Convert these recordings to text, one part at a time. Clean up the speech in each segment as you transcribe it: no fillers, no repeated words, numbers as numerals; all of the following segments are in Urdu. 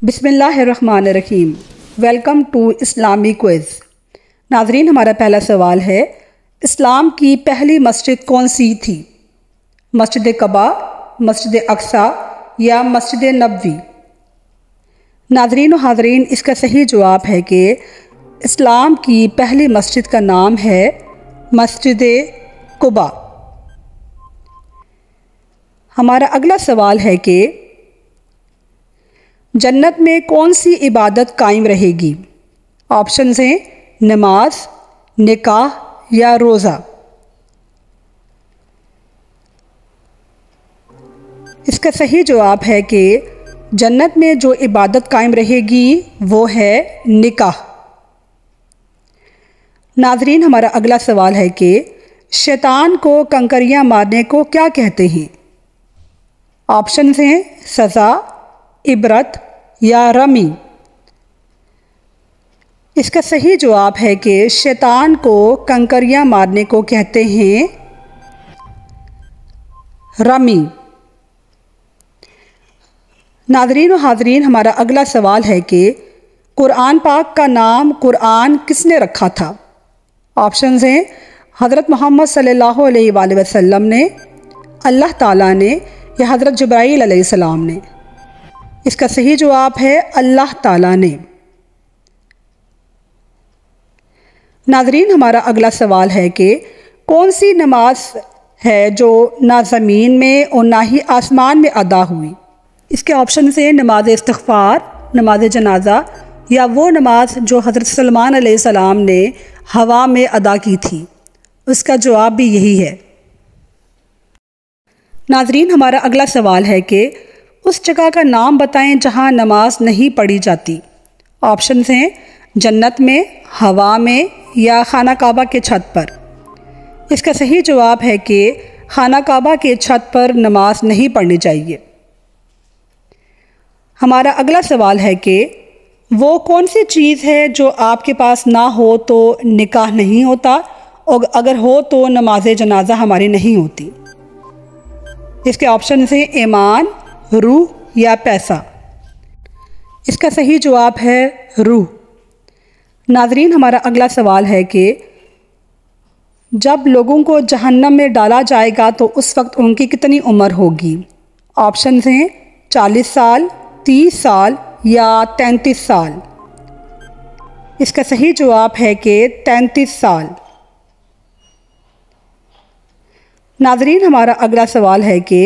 بسم اللہ الرحمن الرحیم۔ ویلکم ٹو اسلامی کوئز۔ ناظرین، ہمارا پہلا سوال ہے، اسلام کی پہلی مسجد کون سی تھی؟ مسجد قباء، مسجد اقصیٰ یا مسجد نبوی؟ ناظرین و حاضرین، اس کا صحیح جواب ہے کہ اسلام کی پہلی مسجد کا نام ہے مسجد قباء۔ ہمارا اگلا سوال ہے کہ جنت میں کون سی عبادت قائم رہے گی؟ آپشنز ہیں نماز، نکاح یا روزہ۔ اس کا صحیح جواب ہے کہ جنت میں جو عبادت قائم رہے گی وہ ہے نکاح۔ ناظرین، ہمارا اگلا سوال ہے کہ شیطان کو کنکریاں مارنے کو کیا کہتے ہیں؟ آپشنز ہیں سزا، عبرت یا رمی۔ اس کا صحیح جواب ہے کہ شیطان کو کنکریاں مارنے کو کہتے ہیں رمی۔ ناظرین و حاضرین، ہمارا اگلا سوال ہے کہ قرآن پاک کا نام قرآن کس نے رکھا تھا؟ آپشنز ہیں حضرت محمد صلی اللہ علیہ وآلہ وسلم نے، اللہ تعالیٰ نے یا حضرت جبرائیل علیہ السلام نے۔ اس کا صحیح جواب ہے اللہ تعالیٰ نے۔ ناظرین، ہمارا اگلا سوال ہے کہ کون سی نماز ہے جو نہ زمین میں اور نہ ہی آسمان میں ادا ہوئی؟ اس کے آپشن سے نماز استغفار، نماز جنازہ یا وہ نماز جو حضرت سلیمان علیہ السلام نے ہوا میں ادا کی تھی۔ اس کا جواب بھی یہی ہے۔ ناظرین، ہمارا اگلا سوال ہے کہ اس جگہ کا نام بتائیں جہاں نماز نہیں پڑھی جاتی۔ آپشنز ہیں جنت میں، ہوا میں یا خانہ کعبہ کے چھت پر۔ اس کا صحیح جواب ہے کہ خانہ کعبہ کے چھت پر نماز نہیں پڑھنی چاہیے۔ ہمارا اگلا سوال ہے کہ وہ کون سی چیز ہے جو آپ کے پاس نہ ہو تو نکاح نہیں ہوتا اور اگر ہو تو نماز جنازہ ہماری نہیں ہوتی؟ اس کے آپشنز ہیں ایمان، روح یا پیسہ۔ اس کا صحیح جواب ہے روح۔ ناظرین، ہمارا اگلا سوال ہے کہ جب لوگوں کو جہنم میں ڈالا جائے گا تو اس وقت ان کی کتنی عمر ہوگی؟ آپشنز ہیں 40 سال، 30 سال یا 33 سال۔ اس کا صحیح جواب ہے کہ 33 سال۔ ناظرین، ہمارا اگلا سوال ہے کہ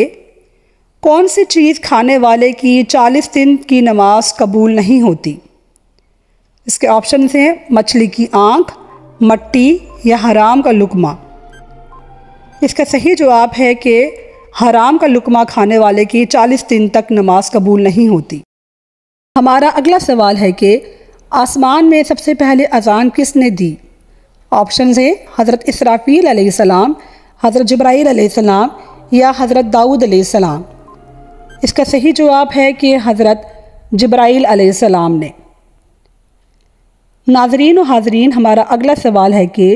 کون سی چیز کھانے والے کی 40 دن کی نماز قبول نہیں ہوتی؟ اس کے آپشنز ہیں مچھلی کی آنکھ، مٹی یا حرام کا لقمہ۔ اس کا صحیح جواب ہے کہ حرام کا لقمہ کھانے والے کی 40 دن تک نماز قبول نہیں ہوتی۔ ہمارا اگلا سوال ہے کہ آسمان میں سب سے پہلے اذان کس نے دی؟ آپشنز ہیں حضرت اسرافیل علیہ السلام، حضرت جبرائیل علیہ السلام یا حضرت داؤد علیہ السلام۔ اس کا صحیح جواب ہے کہ حضرت جبرائیل علیہ السلام نے۔ ناظرین و حاضرین، ہمارا اگلا سوال ہے کہ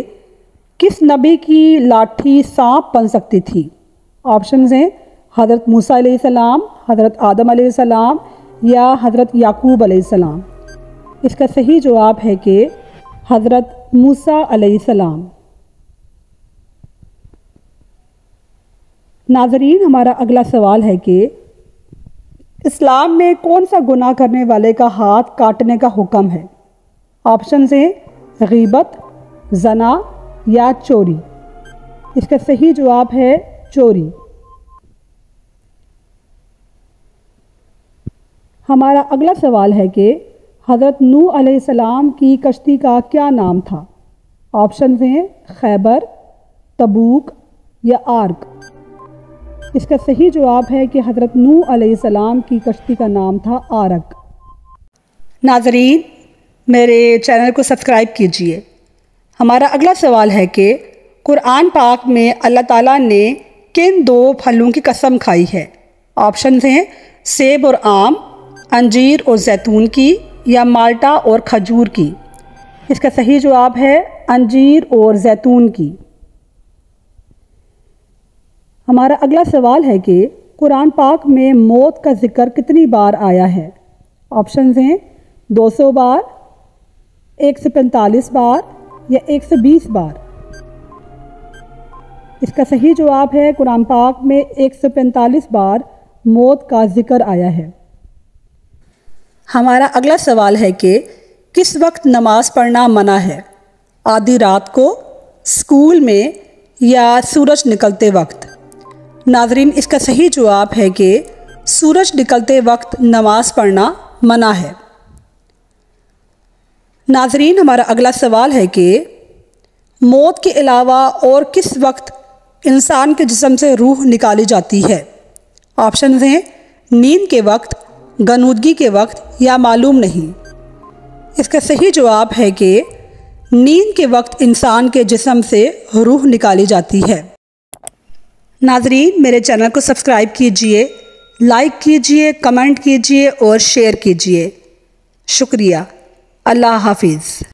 کس نبی کی لاٹھی سانپ بن سکتی تھی؟ آپشنز ہیں حضرت موسیٰ علیہ السلام، حضرت آدم علیہ السلام یا حضرت یعقوب علیہ السلام۔ اس کا صحیح جواب ہے کہ حضرت موسیٰ علیہ السلام۔ ناظرین، ہمارا اگلا سوال ہے کہ اسلام میں کون سا گناہ کرنے والے کا ہاتھ کاٹنے کا حکم ہے؟ آپشنز ہیں غیبت، زنا یا چوری۔ اس کا صحیح جواب ہے چوری۔ ہمارا اگلا سوال ہے کہ حضرت نوح علیہ السلام کی کشتی کا کیا نام تھا؟ آپشنز ہیں خیبر، تبوک یا آرک۔ اس کا صحیح جواب ہے کہ حضرت نوح علیہ السلام کی کشتی کا نام تھا آرک۔ ناظرین، میرے چینل کو سبسکرائب کیجیے۔ ہمارا اگلا سوال ہے کہ قرآن پاک میں اللہ تعالیٰ نے کن 2 پھلوں کی قسم کھائی ہے؟ آپشنز ہیں سیب اور آم، انجیر اور زیتون کی یا مالٹا اور کھجور کی۔ اس کا صحیح جواب ہے انجیر اور زیتون کی۔ ہمارا اگلا سوال ہے کہ قرآن پاک میں موت کا ذکر کتنی بار آیا ہے؟ آپشنز ہیں 200 بار، 145 بار یا 120 بار۔ اس کا صحیح جواب ہے قرآن پاک میں 145 بار موت کا ذکر آیا ہے۔ ہمارا اگلا سوال ہے کہ کس وقت نماز پڑھنا منع ہے؟ آدھی رات کو، اسکول میں یا سورج نکلتے وقت؟ ناظرین اس کا صحیح جواب ہے کہ سورج نکلتے وقت نماز پڑھنا منع ہے۔ ناظرین ہمارا اگلا سوال ہے کہ موت کے علاوہ اور کس وقت انسان کے جسم سے روح نکالی جاتی ہے؟ آپشنز ہیں نیند کے وقت، غنودگی کے وقت یا معلوم نہیں۔ اس کا صحیح جواب ہے کہ نیند کے وقت انسان کے جسم سے روح نکالی جاتی ہے۔ ناظرین میرے چینل کو سبسکرائب کیجئے، لائک کیجئے، کمنٹ کیجئے اور شیئر کیجئے۔ شکریہ۔ اللہ حافظ۔